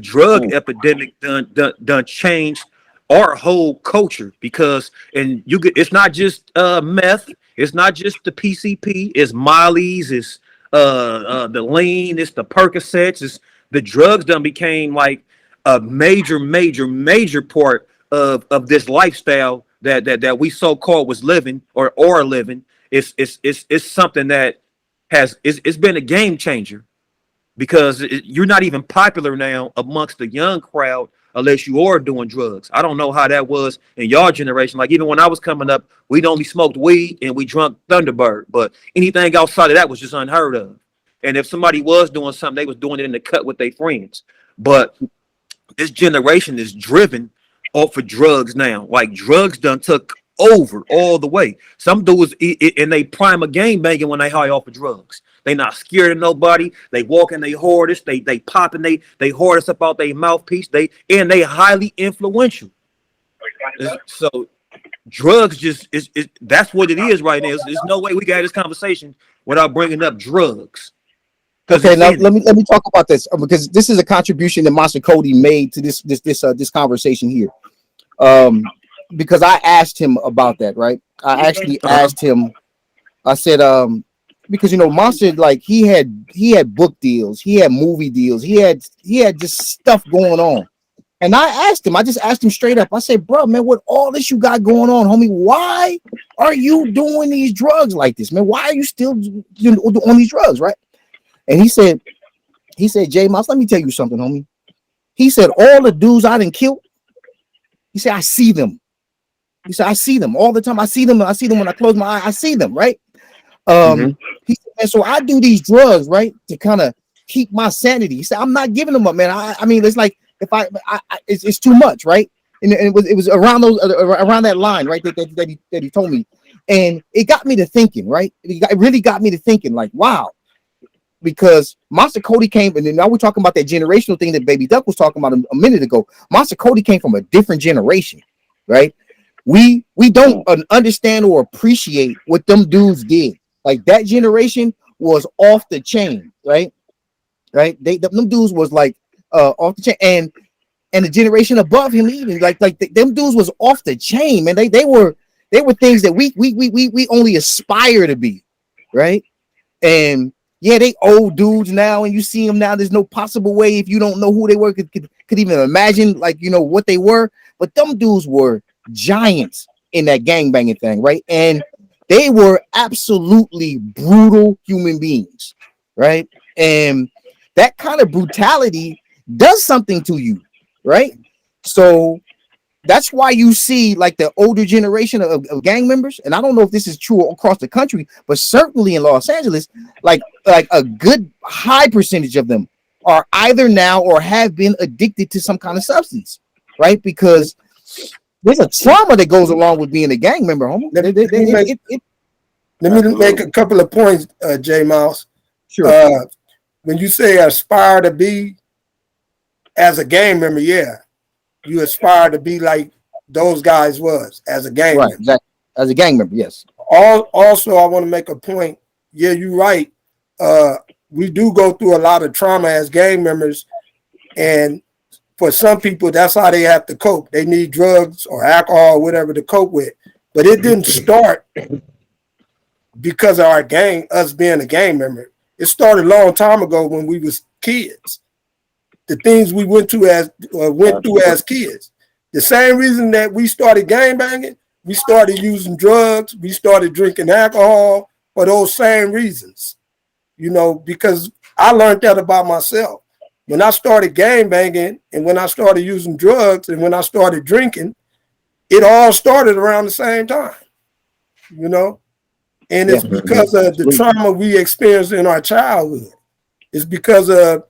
drug epidemic done changed our whole culture because it's not just meth, it's not just the PCP, it's Molly's, it's the lean, it's the Percocets, it's the drugs done became like a major part of this lifestyle that we so-called was living or are living. It's something that it's been a game changer. Because you're not even popular now amongst the young crowd unless you are doing drugs. I don't know how that was in your generation. Like, even when I was coming up, we'd only smoked weed and we drunk Thunderbird. But anything outside of that was just unheard of. And if somebody was doing something, they was doing it in the cut with their friends. But this generation is driven off of drugs now. Like, drugs done took over all the way. Some dudes in they prime of game banging when they high off of drugs. They not scared of nobody. They walking they hardest. They popping they hardest up out their mouthpiece. They highly influential. So drugs just is that's what it is right now. There's no way we got this conversation without bringing up drugs. Okay, now let me talk about this because this is a contribution that Monster Cody made to this conversation here. Because I asked him about that, right? I actually asked him. I said, because you know, Monster, like he had book deals, he had movie deals, he had just stuff going on. And I just asked him straight up. I said, bro, man, what all this you got going on, homie? Why are you doing these drugs like this, man? Why are you still on these drugs, right? And he said, J Mouse, let me tell you something, homie. He said, all the dudes I done killed, he said, I see them. He said, I see them all the time. I see them when I close my eye. I see them, right? He said, and so I do these drugs, right, to kind of keep my sanity. He said, I'm not giving them up, man. I mean, it's like if it's too much, right? And it was around around that line, right? That he told me, and it got me to thinking, right? It really got me to thinking, like, wow, because Monster Cody came, and now we're talking about that generational thing that Baby Duck was talking about a minute ago. Monster Cody came from a different generation, right? We don't understand or appreciate what them dudes did. Like that generation was off the chain, right? Right? Them dudes was like off the chain, and the generation above him even them dudes was off the chain, man. They were things that we only aspire to be, right? And yeah, they old dudes now, and you see them now. There's no possible way if you don't know who they were could even imagine what they were. But them dudes were giants in that gangbanging thing, right? And they were absolutely brutal human beings, right? And that kind of brutality does something to you, right? So that's why you see like the older generation of gang members, and I don't know if this is true across the country, but certainly in Los Angeles, like a good high percentage of them are either now or have been addicted to some kind of substance, right? Because there's a trauma that goes along with being a gang member, homie. Let me make a couple of points, J Mouse. Sure. When you say aspire to be as a gang member, yeah, you aspire to be like those guys was as a gang member. Exactly. As a gang member, yes. Also, I want to make a point. Yeah, you're right. We do go through a lot of trauma as gang members, and for some people, that's how they have to cope. They need drugs or alcohol, or whatever, to cope with. But it didn't start because of us being a gang member. It started a long time ago when we was kids. The things we went through as kids. The same reason that we started gang banging, we started using drugs, we started drinking alcohol for those same reasons. Because I learned that about myself. When I started gang banging and when I started using drugs and when I started drinking, it all started around the same time, And it's because of the trauma we experienced in our childhood. It's because of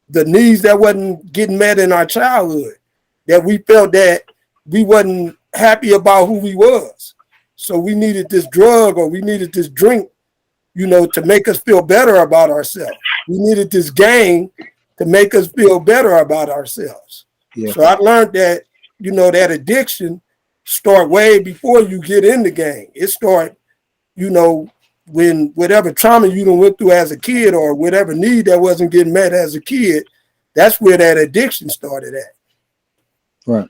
the needs that wasn't getting met in our childhood, that we felt that we wasn't happy about who we was. So we needed this drug or we needed this drink, to make us feel better about ourselves. We needed this gang to make us feel better about ourselves. Yeah. So I learned that, that addiction start way before you get in the gang. It start, when whatever trauma you done went through as a kid or whatever need that wasn't getting met as a kid, that's where that addiction started at. Right.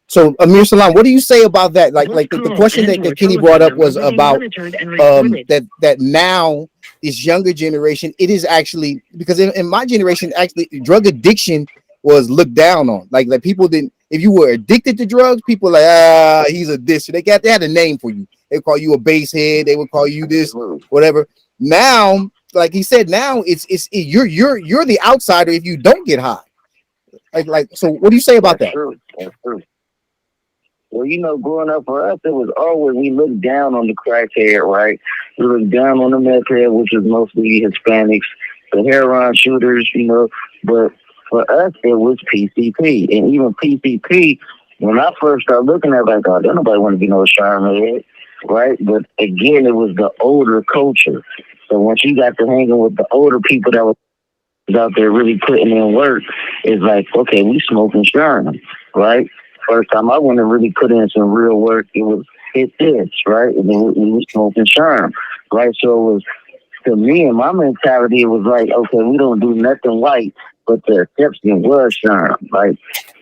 So Amir Salam, what do you say about that? Like the question that Kenny brought up was about that now this younger generation, it is actually, because in my generation, actually drug addiction was looked down on. Like people didn't, if you were addicted to drugs, people were like, he's a this. They had a name for you. They would call you a basehead. They would call you this, whatever. Now, like he said, now you're the outsider if you don't get high. So what do you say about that? That's true. Well, growing up for us, it was always, we looked down on the crackhead, right? We looked down on the meth head, which was mostly Hispanics, the heroin shooters, but for us, it was PCP. And even PCP, when I first started looking at it, like, don't nobody want to be no Charmaine, right? But again, it was the older culture. So once you got to hanging with the older people that was out there really putting in work, it's like, okay, we smoking Charmaine, right? First time I went and really put in some real work, it was hit this, right? And then we was smoking Charm, right? So it was, to me, in my mentality, it was like, okay, we don't do nothing white, but the exception was Charm. Like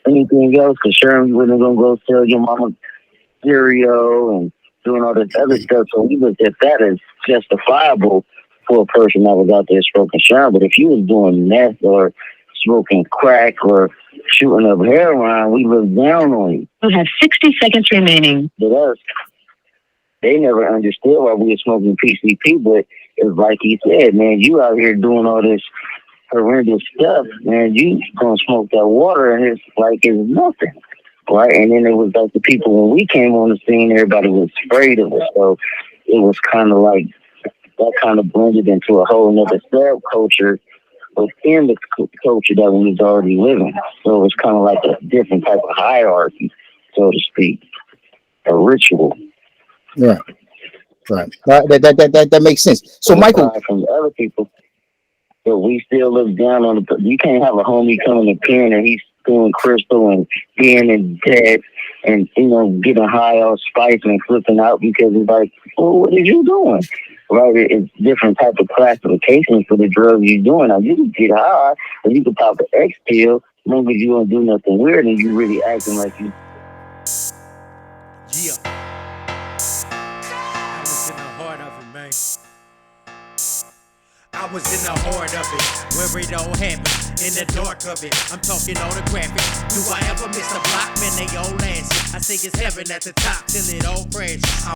anything else, because Charm, you wasn't going to go sell your mama cereal and doing all this other stuff. So we looked at that as justifiable for a person that was out there smoking Charm. But if you was doing meth or smoking crack or shooting up heroin, we looked down on you. You have 60 seconds remaining. But us, they never understood why we were smoking PCP, but it's like he said, man, you out here doing all this horrendous stuff, man, you gonna smoke that water and it's like it's nothing. right? And then it was like the people when we came on the scene, everybody was afraid of us. So it was kind of like that kind of blended into a whole nother subculture within the culture that we was already living. So it was kind of like a different type of hierarchy, so to speak, a ritual. Yeah. Right. That makes sense. So Michael, from the other people, but we still look down on the. You can't have a homie coming to pen and he's doing crystal and being in debt and getting high off spice and flipping out because it's like, well, what are you doing? Right? It's different type of classifications for the drugs you're doing. Now you can get high, or you can pop an X pill, as long as you don't do nothing weird and you really acting like you. Yeah. I was in the heart of it, man. I was in the heart of it, where it all happened, in the dark of it. I'm talking all the graphics. Do I ever miss a block? Man, they all asses. I think it's heaven at the top till it all crashes.